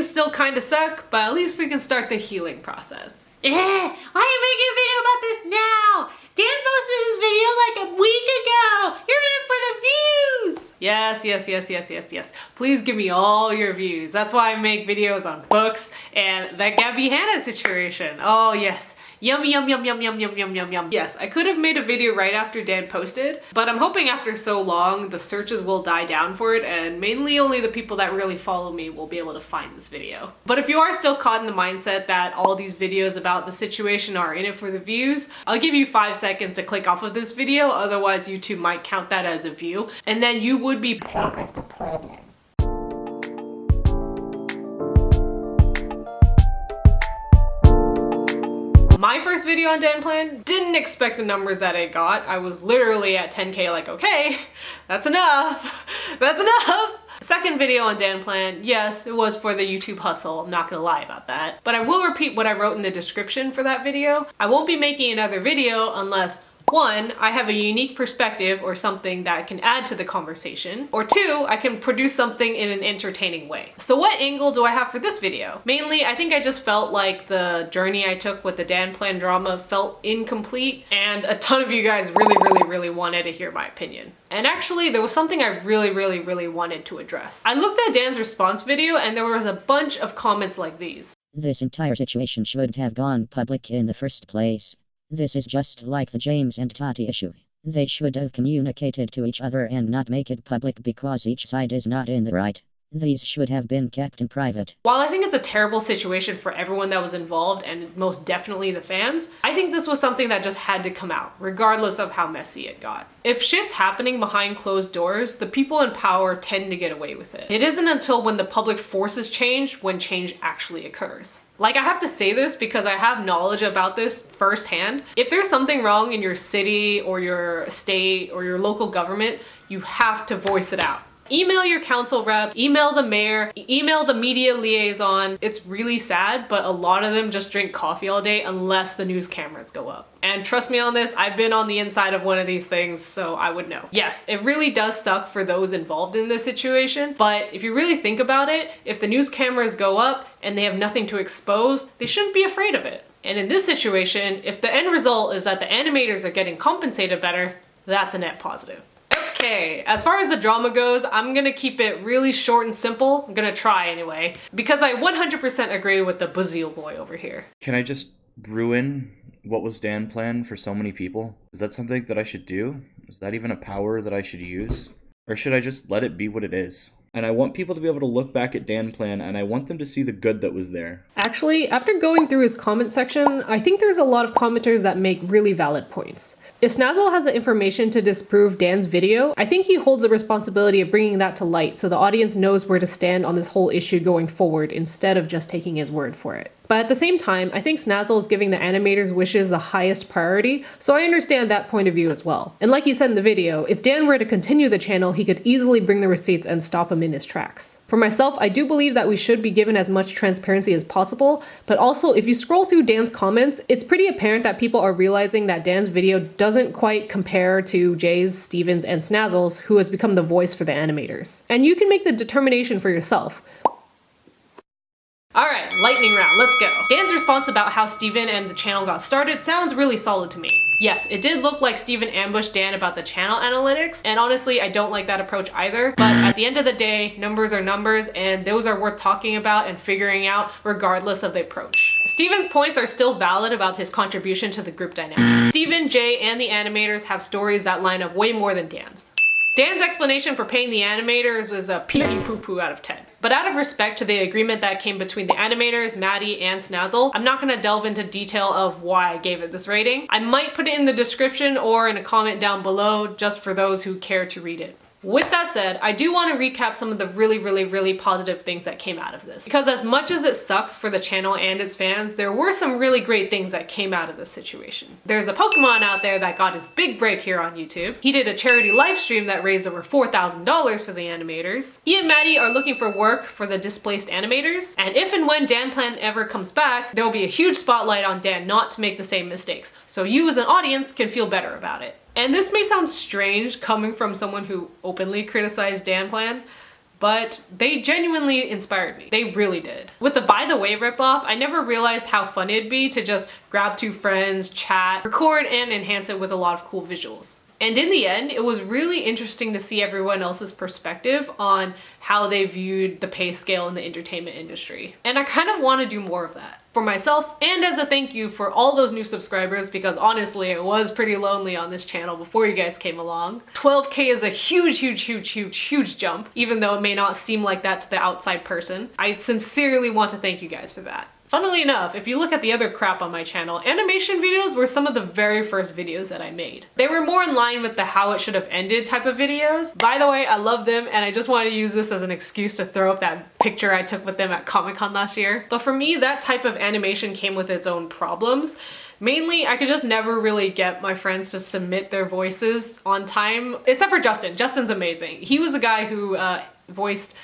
Things still kind of suck, but at least we can start the healing process. Why are you making a video about this now? Dan posted his video like a week ago. You're in it for the views. Yes. Please give me all your views. That's why I make videos on books and that Gabby Hanna situation. Oh yes. Yum. Yes, I could have made a video right after Dan posted, but I'm hoping after so long the searches will die down for it and mainly only the people that really follow me will be able to find this video. But if you are still caught in the mindset that all these videos about the situation are in it for the views, I'll give you 5 seconds to click off of this video, otherwise YouTube might count that as a view, and then you would be part of the problem. My first video on DanPlan, didn't expect the numbers that it got. I was literally at 10K like, okay, that's enough. That's enough. Second video on DanPlan, yes, it was for the YouTube hustle. I'm not gonna lie about that. But I will repeat what I wrote in the description for that video. I won't be making another video unless 1, I have a unique perspective or something that can add to the conversation, or 2, I can produce something in an entertaining way. So what angle do I have for this video? Mainly, I think I just felt like the journey I took with the DanPlan drama felt incomplete, and a ton of you guys really wanted to hear my opinion. And actually, there was something I really wanted to address. I looked at Dan's response video and there was a bunch of comments like these. This entire situation should have gone public in the first place. This is just like the James and Tati issue. They should have communicated to each other and not make it public because each side is not in the right. These should have been kept in private. While I think it's a terrible situation for everyone that was involved and most definitely the fans, I think this was something that just had to come out, regardless of how messy it got. If shit's happening behind closed doors, the people in power tend to get away with it. It isn't until when the public forces change when change actually occurs. Like, I have to say this because I have knowledge about this firsthand. If there's something wrong in your city or your state or your local government, you have to voice it out. Email your council reps, email the mayor, email the media liaison. It's really sad, but a lot of them just drink coffee all day unless the news cameras go up. And trust me on this, I've been on the inside of one of these things, so I would know. Yes, it really does suck for those involved in this situation, but if you really think about it, if the news cameras go up and they have nothing to expose, they shouldn't be afraid of it. And in this situation, if the end result is that the animators are getting compensated better, that's a net positive. Okay, as far as the drama goes, I'm gonna keep it really short and simple. I'm gonna try anyway, because I 100% agree with the Bazil boy over here. Can I just ruin what was DanPlan for so many people? Is that something that I should do? Is that even a power that I should use? Or should I just let it be what it is? And I want people to be able to look back at DanPlan and I want them to see the good that was there. Actually, after going through his comment section, I think there's a lot of commenters that make really valid points. If Snazzle has the information to disprove Dan's video, I think he holds the responsibility of bringing that to light so the audience knows where to stand on this whole issue going forward instead of just taking his word for it. But at the same time, I think Snazzle is giving the animators' wishes the highest priority, so I understand that point of view as well. And like he said in the video, if Dan were to continue the channel, he could easily bring the receipts and stop him in his tracks. For myself, I do believe that we should be given as much transparency as possible, but also if you scroll through Dan's comments, it's pretty apparent that people are realizing that Dan's video doesn't quite compare to Jay's, Steven's, and Snazzle's, who has become the voice for the animators. And you can make the determination for yourself. Alright, lightning round, let's go. Dan's response about how Steven and the channel got started sounds really solid to me. Yes, it did look like Steven ambushed Dan about the channel analytics, and honestly, I don't like that approach either, but at the end of the day, numbers are numbers, and those are worth talking about and figuring out regardless of the approach. Steven's points are still valid about his contribution to the group dynamic. Steven, Jay, and the animators have stories that line up way more than Dan's. Dan's explanation for paying the animators was a PEEPEEPOOPOO out of 10. But out of respect to the agreement that came between the animators, Maddie, and Snazzle, I'm not gonna delve into detail of why I gave it this rating. I might put it in the description or in a comment down below just for those who care to read it. With that said, I do want to recap some of the really positive things that came out of this. Because as much as it sucks for the channel and its fans, there were some really great things that came out of this situation. There's a Pokemon out there that got his big break here on YouTube. He did a charity live stream that raised over $4,000 for the animators. He and Maddie are looking for work for the displaced animators. And if and when DanPlan ever comes back, there will be a huge spotlight on Dan not to make the same mistakes. So you as an audience can feel better about it. And this may sound strange coming from someone who openly criticized DanPlan, but they genuinely inspired me. They really did. With the By the Way ripoff, I never realized how fun it'd be to just grab two friends, chat, record, and enhance it with a lot of cool visuals. And in the end, it was really interesting to see everyone else's perspective on how they viewed the pay scale in the entertainment industry. And I kind of want to do more of that for myself and as a thank you for all those new subscribers, because honestly, it was pretty lonely on this channel before you guys came along. 12K is a huge jump, even though it may not seem like that to the outside person. I sincerely want to thank you guys for that. Funnily enough, if you look at the other crap on my channel, animation videos were some of the very first videos that I made. They were more in line with the how it should have ended type of videos. By the way, I love them and I just wanted to use this as an excuse to throw up that picture I took with them at Comic-Con last year. But for me, that type of animation came with its own problems. Mainly, I could just never really get my friends to submit their voices on time, except for Justin. Justin's amazing. He was the guy who voiced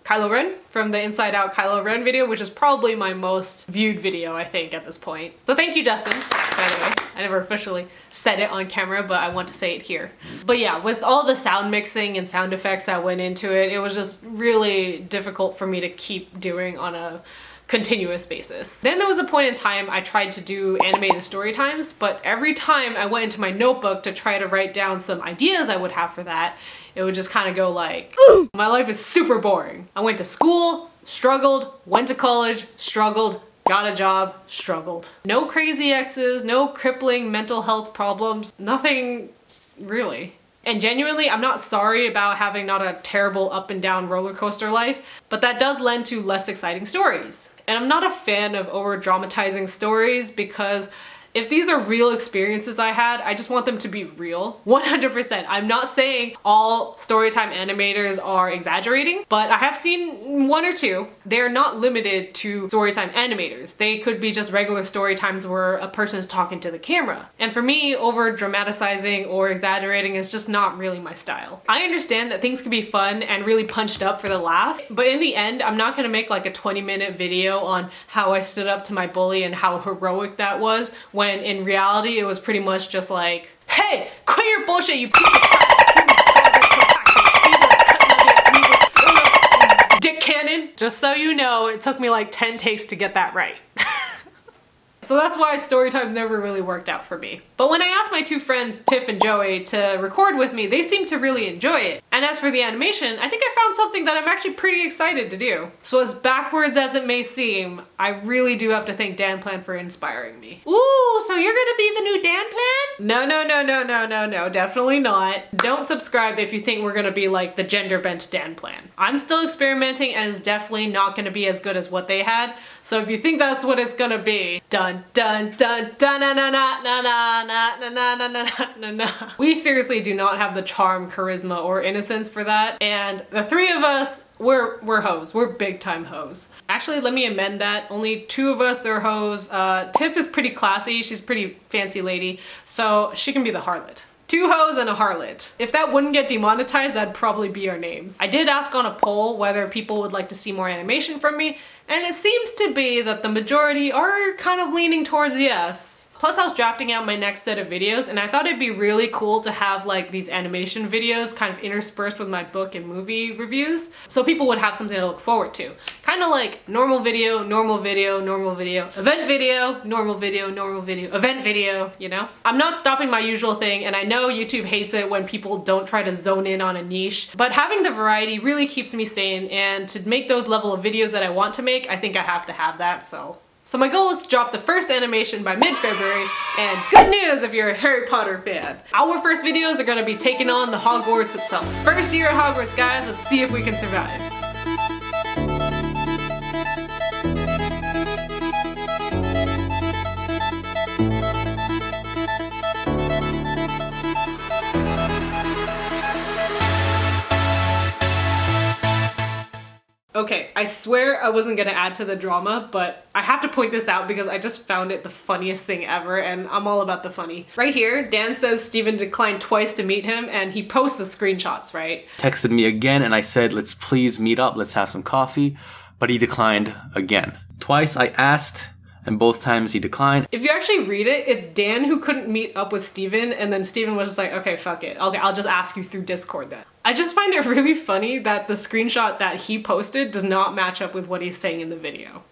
Kylo Ren from the Inside Out Kylo Ren video, which is probably my most viewed video, I think, at this point. So thank you, Justin, by the way. I never officially said it on camera, but I want to say it here. But yeah, with all the sound mixing and sound effects that went into it, it was just really difficult for me to keep doing on a continuous basis. Then there was a point in time I tried to do animated story times, but every time I went into my notebook to try to write down some ideas I would have for that, it would just kind of go like, my life is super boring. I went to school, struggled, went to college, struggled, got a job, struggled. No crazy exes, no crippling mental health problems, nothing really. And genuinely, I'm not sorry about having not a terrible up and down roller coaster life, but that does lend to less exciting stories. And I'm not a fan of over dramatizing stories because if these are real experiences I had, I just want them to be real. 100%. I'm not saying all storytime animators are exaggerating, but I have seen one or two. They're not limited to storytime animators. They could be just regular story times where a person's talking to the camera. And for me, over dramatizing or exaggerating is just not really my style. I understand that things can be fun and really punched up for the laugh, but in the end, I'm not gonna make like a 20-minute video on how I stood up to my bully and how heroic that was, when in reality it was pretty much just like, hey, quit your bullshit, you piece of crap. Dick cannon. Just so you know, it took me like 10 takes to get that right. So that's why storytime never really worked out for me. But when I asked my two friends, Tiff and Joey, to record with me, they seemed to really enjoy it. And as for the animation, I think I found something that I'm actually pretty excited to do. So as backwards as it may seem, I really do have to thank DanPlan for inspiring me. Ooh, so you're gonna be the new DanPlan? No, definitely not. Don't subscribe if you think we're gonna be like the gender bent DanPlan. I'm still experimenting and it's definitely not gonna be as good as what they had. So if you think that's what it's gonna be, dun dun dun dun na na na na na na na na na na na. We seriously do not have the charm, charisma, or innocence for that. And the three of us, we're hoes. We're big time hoes. Actually, let me amend that. Only two of us are hoes. Tiff is pretty classy. She's a pretty fancy lady, so she can be the harlot. Two hoes and a harlot. If that wouldn't get demonetized, that'd probably be our names. I did ask on a poll whether people would like to see more animation from me, and it seems to be that the majority are kind of leaning towards yes. Plus I was drafting out my next set of videos and I thought it'd be really cool to have like these animation videos kind of interspersed with my book and movie reviews, so people would have something to look forward to. Kind of like normal video, normal video, normal video, event video, normal video, normal video, event video, you know? I'm not stopping my usual thing, and I know YouTube hates it when people don't try to zone in on a niche, but having the variety really keeps me sane, and to make those level of videos that I want to make, I think I have to have that, so my goal is to drop the first animation by mid-February, and good news if you're a Harry Potter fan. Our first videos are gonna be taking on the Hogwarts itself. First year at Hogwarts, guys, let's see if we can survive. Okay, I swear I wasn't gonna add to the drama, but I have to point this out because I just found it the funniest thing ever, and I'm all about the funny. Right here, Dan says Steven declined twice to meet him, and he posts the screenshots, right? Texted me again and I said, let's please meet up, let's have some coffee, but he declined again. Twice I asked and both times he declined. If you actually read it, it's Dan who couldn't meet up with Steven, and then Steven was just like, okay, fuck it. Okay, I'll just ask you through Discord then. I just find it really funny that the screenshot that he posted does not match up with what he's saying in the video.